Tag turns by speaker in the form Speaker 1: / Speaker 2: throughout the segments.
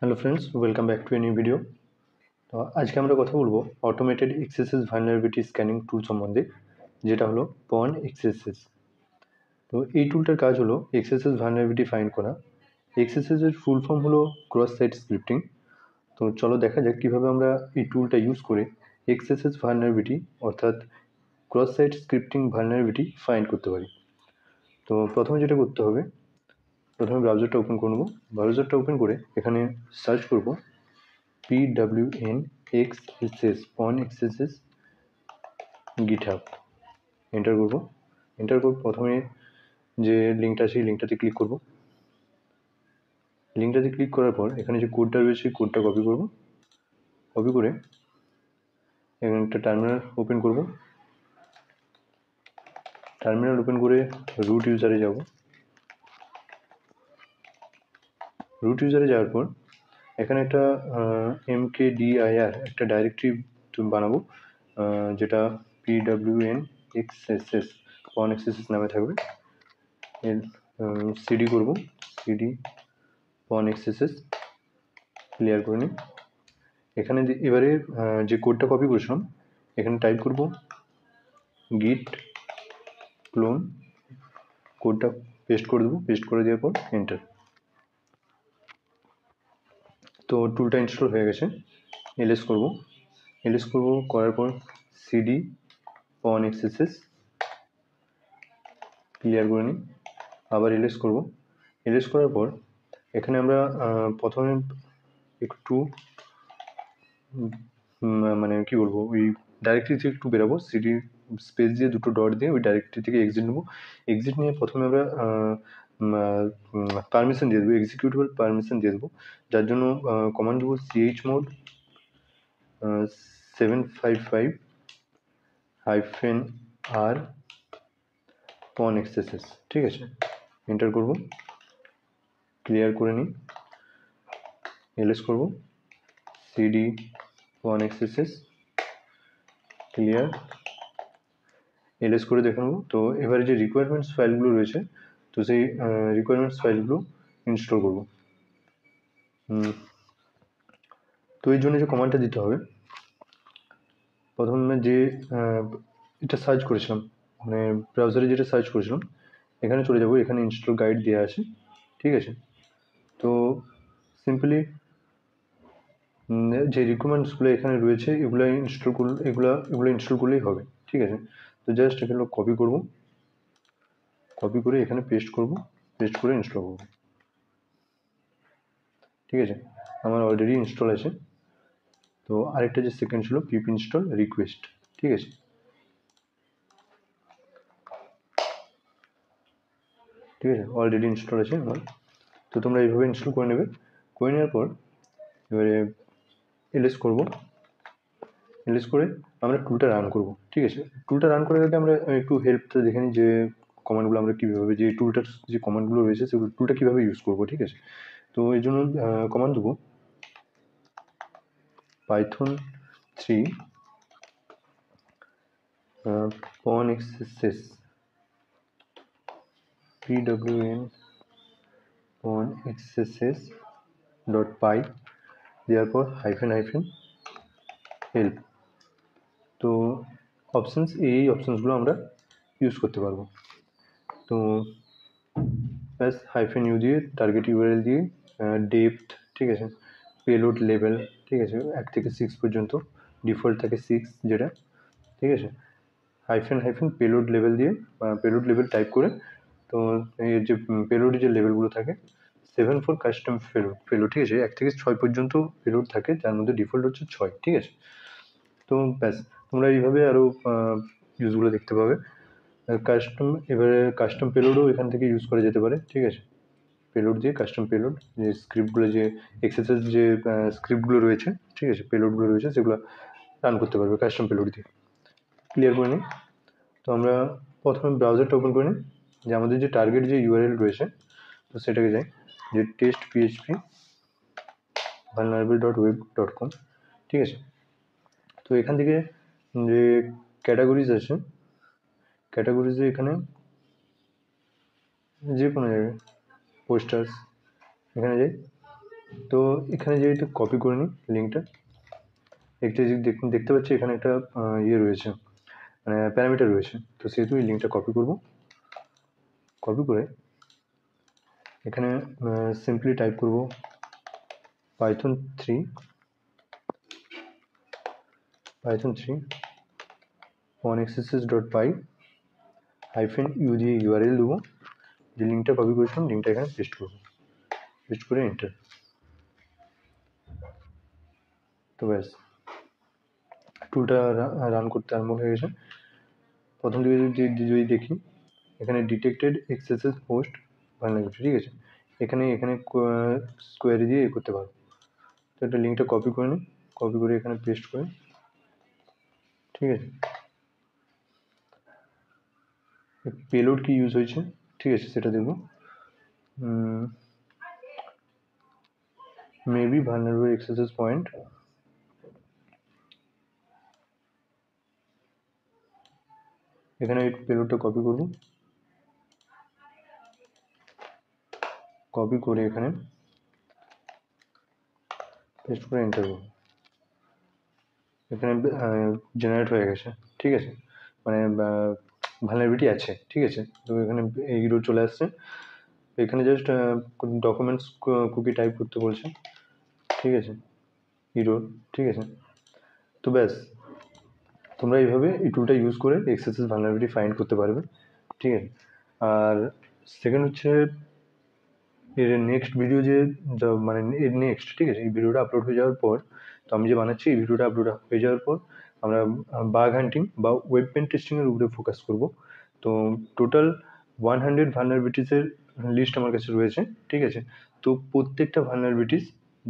Speaker 1: Hello friends, welcome back to a new video. তো আজকে আমরা কথা বলবো অটোমেটেড এক্সএসএস ভালনারেবিলিটি স্ক্যানিং টুল সম্বন্ধে, যেটা হলো পন এক্সএসএস। তো এই টুলটার কাজ হলো এক্সএসএস ভালনারেবিলিটি ফাইন্ড করা। এক্সএসএস এর ফুল ফর্ম হলো ক্রস সাইট স্ক্রিপ্টিং। তো চলো দেখা যাক কীভাবে আমরা এই টুলটা ইউজ করে এক্সএসএস ভালনারেবিলিটি অর্থাৎ cross site scripting vulnerability find করতে পারি। তো প্রথমে যেটা করতে হবে, প্রথমে ব্রাউজারটা ওপেন করব। ব্রাউজারটা ওপেন করে এখানে সার্চ করব PWNXSS পন এক্সএসএস গিটহাব। এন্টার করব। এন্টার করে প্রথমে যে লিঙ্কটা আছে এই লিঙ্কটাতে ক্লিক করব। লিঙ্কটাতে ক্লিক করার পর এখানে যে কোডটা রয়েছে কোডটা কপি করব। কপি করে এখানে একটা টার্মিনাল ওপেন করব। টার্মিনাল ওপেন করে রুট ইউজারে যাব। রুট ইউজারে যাওয়ার পর এখানে একটা mkdir একটা ডাইরেক্টরি বানাবো, যেটা PWNXSS পন এক্সএসএস নামে থাকবে। এর সিডি করব, সিডি পন এক্সএসএস ক্লিয়ার করে নিই। এখানে এবারে যে কোডটা কপি করেছিলাম এখানে টাইপ করব গিট ক্লোন, কোডটা পেস্ট করে দেবো। পেস্ট করে দেওয়ার পর এন্টার। তো টুলটা ইনস্টল হয়ে গেছে। এলএস করব। এলএস করব করার পর সিডি পন এক্সএসএস ক্লিয়ার করে নিই। আবার এলএস করব। এলএস করার পর এখানে আমরা প্রথমে একটু মানে কি বলবো, ওই ডাইরেক্টরি থেকে একটু বেরাবো। সিডি স্পেস দিয়ে দুটো ডট দিয়ে ওই ডাইরেক্টরি থেকে এক্সিট নেবো। এক্সিট নিয়ে প্রথমে আমরা পারমিশন দিয়ে দেবো, এক্সিকিউটেবল পারমিশন দিয়ে দেবো, যার জন্য কমান্ড দেবো chmod 755-r পন এক্সএসএস। ঠিক আছে, এন্টার করব। ক্লিয়ার করে নিই। এলএস করব সিডি পন এক্সএসএস ক্লিয়ার। এলএস করে দেখে নেবো। তো এবারে যে রিকোয়ারমেন্টস ফাইলগুলো রয়েছে, তো সেই রিকোয়ারমেন্টস ফাইলগুলো ইনস্টল করব। তো এই জন্য যে কমান্ডটা দিতে হবে, প্রথমে যে এটা সার্চ করেছিলাম, মানে ব্রাউজারে যেটা সার্চ করেছিলাম এখানে চলে যাব। এখানে ইনস্টল গাইড দেওয়া আছে। ঠিক আছে, তো সিম্পলি যে রিকোয়ারমেন্টসগুলো এখানে রয়েছে এগুলো ইনস্টল করলেই হবে। ঠিক আছে, তো জাস্ট এখানে কপি করব, কপি করে এখানে পেস্ট করব, পেস্ট করে ইনস্টল করব। ঠিক আছে, আমার অলরেডি ইনস্টল আছে। তো আরেকটা যে সেকেন্ড ছিল পিপ ইনস্টল রিকোয়েস্ট। ঠিক আছে, ঠিক আছে, অলরেডি ইনস্টল আছে আমার। তো তোমরা এইভাবে ইনস্টল করে নেবে। করে নেওয়ার পর এবারে এলএস করব। এলএস করে আমরা টুলটা রান করব। ঠিক আছে, টুলটা রান করার আগে আমরা একটু হেল্পটা দেখে নিই যে কমান্ডগুলো আমরা কীভাবে, যে টুলটার যে কমান্ডগুলো রয়েছে সেগুলো টুলটা কীভাবে ইউজ করবো। ঠিক আছে, তো এই জন্য কমান্ড দেবো python 3 পন এক্সএসএস pwn পন এক্সএসএস ডট পাই দেওয়ার পর হাইফেন হেল্প। তো অপশানস, এই অপশানসগুলো আমরা ইউজ করতে পারবো। তো ব্যাস হাইফেন ইউ দিয়ে টার্গেট ইউআরএল দিয়ে ডেপথ, ঠিক আছে, পেলোড লেভেল, ঠিক আছে, 1 থেকে 6 পর্যন্ত, ডিফল্ট থাকে 6 যেটা। ঠিক আছে, হাইফেন পেলোড লেভেল দিয়ে পেলোড লেভেল টাইপ করে, তো এই যে পেলোডের যে লেভেলগুলো থাকে 7 ফর কাস্টম পেলোড। ঠিক আছে, 1 থেকে 6 পর্যন্ত পেলোড থাকে, যার মধ্যে ডিফল্ট হচ্ছে 6। ঠিক আছে, তো ব্যাস তোমরা এইভাবে আরও ইউজগুলো দেখতে পাবে। এবারে কাস্টম পেলোডও এখান থেকে ইউজ করা যেতে পারে। ঠিক আছে, পেলোড দিয়ে কাস্টম পেলোড, যে স্ক্রিপ্টগুলো, যে এক্সএসএস যে স্ক্রিপ্টগুলো রয়েছে, ঠিক আছে, পেলোডগুলো রয়েছে, সেগুলো রান করতে পারবে কাস্টম পেলোড দিয়ে। ক্লিয়ার করে নিই। তো আমরা প্রথমে ব্রাউজারটা ওপেন করে নিই, যে আমাদের যে টার্গেট যে ইউআরএল রয়েছে, তো সেটাকে যাই, যে টেস্ট পিএইচপি vulnerable.web.com। ঠিক আছে, তো এখান থেকে যে ক্যাটাগরিজ আছে, ক্যাটাগরিজে এখানে যে কোনো জায়গায় পোস্টার্স, এখানে যাই, তো এখানে যেহেতু কপি করে নিই লিঙ্কটা, একটা দেখতে পাচ্ছি এখানে একটা ইয়ে রয়েছে, মানে প্যারামিটার রয়েছে। তো সেহেতু এই লিঙ্কটা কপি করব। কপি করে এখানে সিম্পলি টাইপ করব python 3 onexss.py -u দিয়ে ইউআরএল দেবো, যে লিঙ্কটা কপি করেছিলাম লিঙ্কটা এখানে পেস্ট করবো, পেস্ট করে এন্টার। তো ব্যাস, টুলটা রান করতে আরম্ভ হয়ে গেছে। প্রথম দিকে যদি দেখি এখানে ডিটেক্টেড এক্সেসেস হোস্ট ভালনারেবিলিটি, ঠিক আছে। এখানে স্কোয়ারি দিয়ে এ করতে পারবো। তো একটা লিঙ্কটা কপি করে নিই, কপি করে এখানে পেস্ট করে, ঠিক আছে। পেলোড কি ইউজ হয়েছে, ঠিক আছে, সেটা দেখবো। মেবি ভালনারেবল এক্সেসেস পয়েন্ট, এখানে পেলোডটা কপি করব, কপি করে এখানে পেস্ট করে এন্টার করব। এখানে জেনারেট হয়ে গেছে, ঠিক আছে, মানে ভালনারেবিলিটি আছে, ঠিক আছে। তো এখানে এইগুলো চলে আসছে। এখানে জাস্ট ডকুমেন্টস কুকি টাইপ করতে বলছে, ঠিক আছে, ইরোর, ঠিক আছে। তো ব্যাস, তোমরা এইভাবে এই টুলটা ইউজ করে এক্সেসেস ভালনারেবিলিটি ফাইন্ড করতে পারবে, ঠিক আছে। আর সেকেন্ড হচ্ছে এর নেক্সট ভিডিও যে মানে এর নেক্সট, ঠিক আছে, এই ভিডিওটা আপলোড হয়ে যাওয়ার পর, তো আমি যে বানাচ্ছি এই ভিডিওটা আপলোড হয়ে যাওয়ার পর আমরা বাগ হান্টিং বা ওয়েব পেন টেস্টিংয়ের উপরে ফোকাস করব। তো টোটাল 100 ভালনারেবিলিটিসের লিস্ট আমার কাছে রয়েছে, ঠিক আছে। তো প্রত্যেকটা ভালনারেবিলিটিস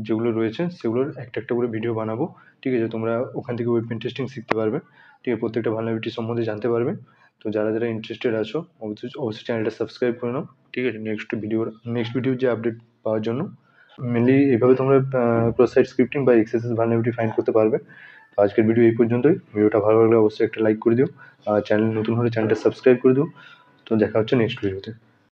Speaker 1: যেগুলো রয়েছে সেগুলোর একটা একটা করে ভিডিও বানাবো, ঠিক আছে। তোমরা ওখান থেকে ওয়েব পেন টেস্টিং শিখতে পারবে, ঠিক আছে, প্রত্যেকটা ভালনারেবিলিটি সম্বন্ধে জানতে পারবে। তো যারা যারা ইন্টারেস্টেড আছো অবশ্যই চ্যানেলটা সাবস্ক্রাইব করে নাও, ঠিক আছে, নেক্সট ভিডিওর যে আপডেট পাওয়ার জন্য। মেনলি এইভাবে তোমরা ক্রস সাইট স্ক্রিপ্টিং বা এক্সেসেস ভালনারেবিলিটি ফাইন্ড করতে পারবে। তো আজকের ভিডিও এই পর্যন্তই। ভিডিওটা ভালো লাগলে অবশ্যই একটা লাইক করে দিও, আর চ্যানেল নতুন হলে চ্যানেলটা সাবস্ক্রাইব করে দিও। তো দেখা হচ্ছে নেক্সট ভিডিওতে।